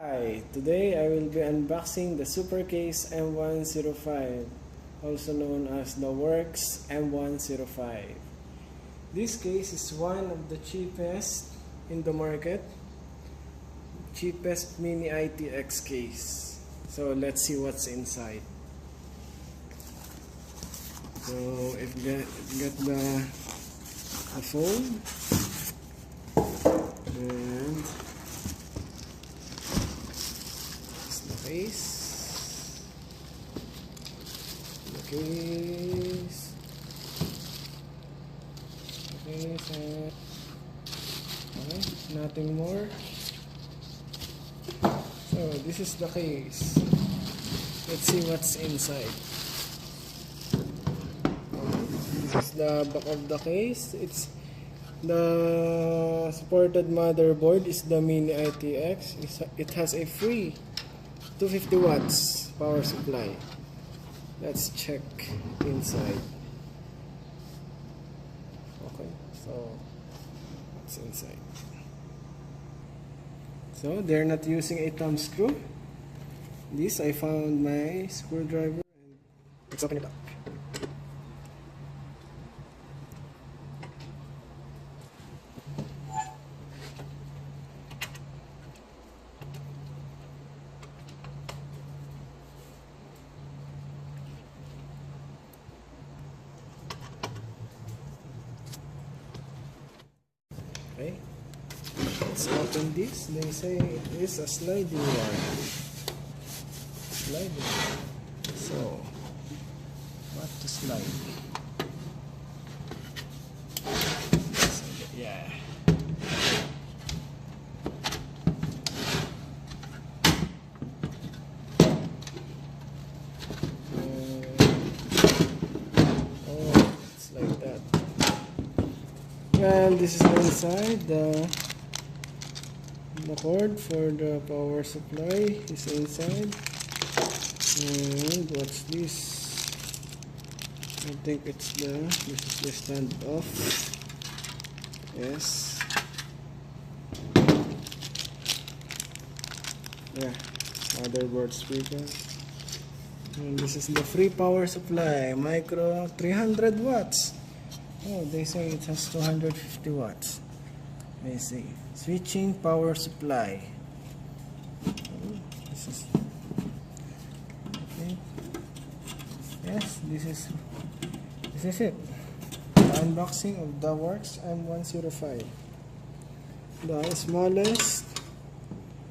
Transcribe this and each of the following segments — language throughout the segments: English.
Hi, today I will be unboxing the supercase M105, also known as the Works M105. This case is one of the cheapest in the market, cheapest mini-itx case. So let's see what's inside. So if get the phone and case, the case, and okay, nothing more. So this is the case. Let's see what's inside. This is the back of the case. It's the supported motherboard is the mini-itx. It has a free 250 watts power supply. Let's check inside. Okay, so what's inside? So they're not using a thumb screw. This I found my screwdriver. Let's open it up. Okay, let's open this. They say it is a sliding one. Sliding. So, what to slide? Yeah. Oh, it's like that. And this is inside. The cord for the power supply is inside. And what's this? I think it's this is the stand off. Yes. Yeah. Motherboard speaker. And this is the free power supply. Micro 300 watts. Oh, they say it has 250 watts. I see. Switching power supply. Oh, this is okay. Yes, this is it. The unboxing of the Works M105. The smallest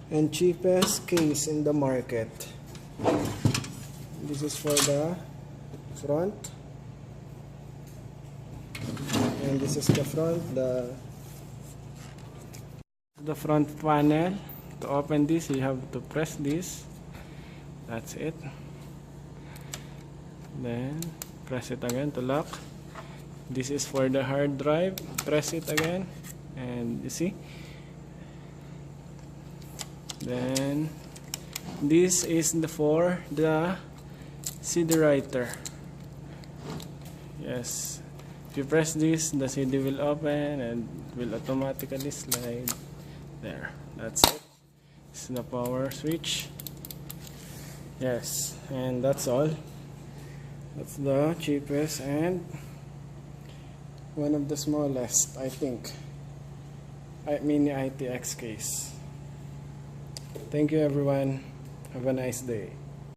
and cheapest case in the market. This is for the front. And this is the front, the front panel. To open this, you have to press this. That's it. Then press it again to lock. This is for the hard drive. Press it again, and you see. Then this is for the CD writer. Yes. If you press this, the CD will open and will automatically slide there. That's it. This is the power switch. Yes, and that's all. That's the cheapest and one of the smallest, I think, mini-itx case. Thank you everyone. Have a nice day.